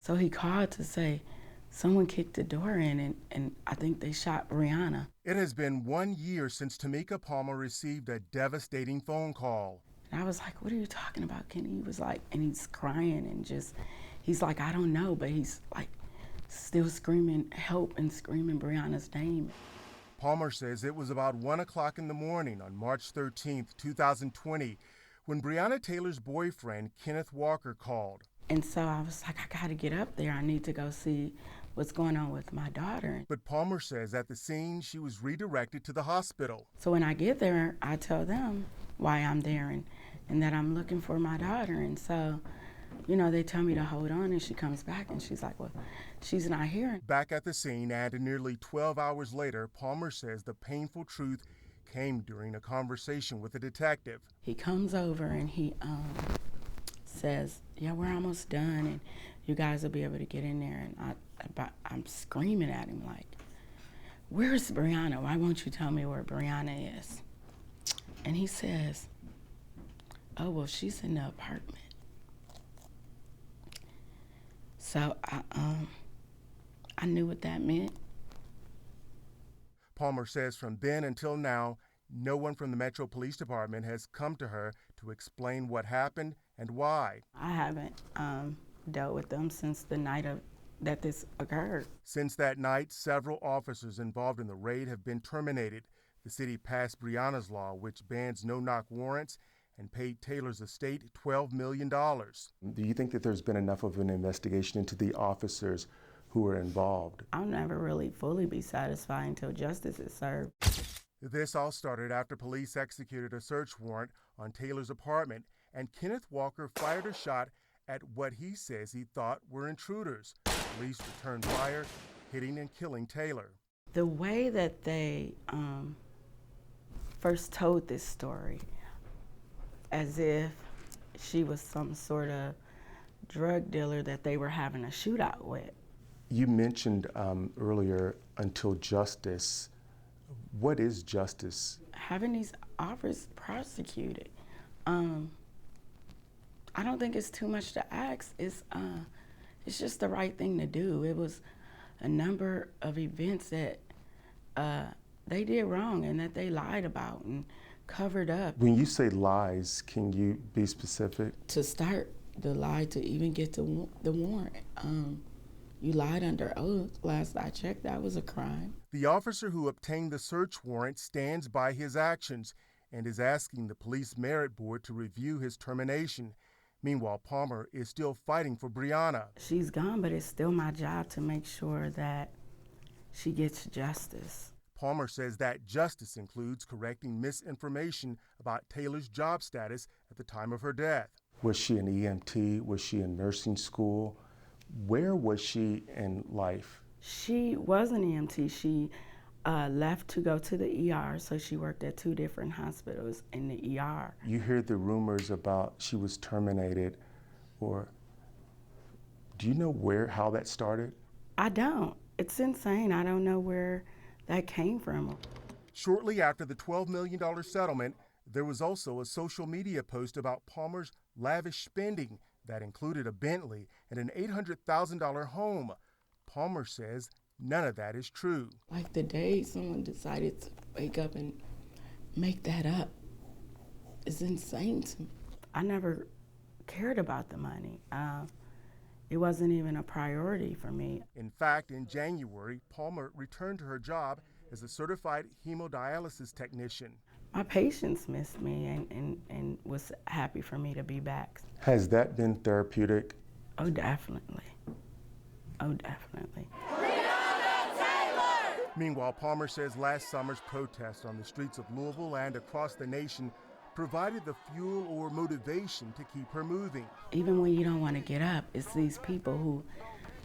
So he called to say someone kicked the door in and I think they shot Breonna. It has been 1 year since Tamika Palmer received a devastating phone call. And I was like, what are you talking about, Kenny? He was like, and he's crying and he's like, I don't know, but he's like still screaming help and screaming Breonna's name. Palmer says it was about 1 o'clock in the morning on March 13th, 2020, when Breonna Taylor's boyfriend, Kenneth Walker, called. And so I was like, I gotta get up there. I need to go see what's going on with my daughter. But Palmer says at the scene, she was redirected to the hospital. So when I get there, I tell them why I'm there and that I'm looking for my daughter. And so, you know, they tell me to hold on, and she comes back and she's like, well, she's not here. Back at the scene, and nearly 12 hours later, Palmer says the painful truth came during a conversation with a detective. He comes over and he says, yeah, we're almost done and you guys will be able to get in there. And I'm screaming at him like, where's Breonna? Why won't you tell me where Breonna is? And he says, oh, well, she's in the apartment. So I knew what that meant. Palmer says from then until now, no one from the Metro Police Department has come to her to explain what happened and why. I haven't dealt with them since the night that this occurred. Since that night, several officers involved in the raid have been terminated. The city passed Breonna's law, which bans no-knock warrants, and paid Taylor's estate $12 million. Do you think that there's been enough of an investigation into the officers who were involved? I'll never really fully be satisfied until justice is served. This all started after police executed a search warrant on Taylor's apartment, and Kenneth Walker fired a shot at what he says he thought were intruders. Police returned fire, hitting and killing Taylor. The way that they first told this story, as if she was some sort of drug dealer that they were having a shootout with. You mentioned earlier, until justice. What is justice? Having these offers prosecuted. I don't think it's too much to ask. It's just the right thing to do. It was a number of events that they did wrong and that they lied about and covered up. When you say lies, can you be specific? To start the lie to even get to the warrant. You lied under oath. Last I checked, that was a crime. The officer who obtained the search warrant stands by his actions and is asking the police merit board to review his termination. Meanwhile, Palmer is still fighting for Breonna. She's gone, but it's still my job to make sure that she gets justice. Palmer says that justice includes correcting misinformation about Taylor's job status at the time of her death. Was she an EMT? Was she in nursing school? Where was she in life? She was an EMT. She left to go to the ER, so she worked at 2 different hospitals in the ER. You heard the rumors about she was terminated, or do you know how that started? I don't. It's insane. I don't know where that came from. Shortly after the $12 million settlement, there was also a social media post about Palmer's lavish spending that included a Bentley and an $800,000 home. Palmer says none of that is true. Like the day someone decided to wake up and make that up is insane to me. I never cared about the money. It wasn't even a priority for me. In fact, in January, Palmer returned to her job as a certified hemodialysis technician. My patients missed me and was happy for me to be back. Has that been therapeutic? Oh, definitely. Oh, definitely. Breonna Taylor! Meanwhile, Palmer says last summer's protest on the streets of Louisville and across the nation provided the fuel or motivation to keep her moving. Even when you don't want to get up, it's these people who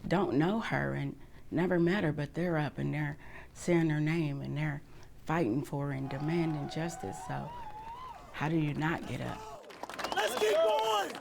don't know her and never met her, but they're up and they're saying her name and they're fighting for her and demanding justice. So how do you not get up? Let's keep going!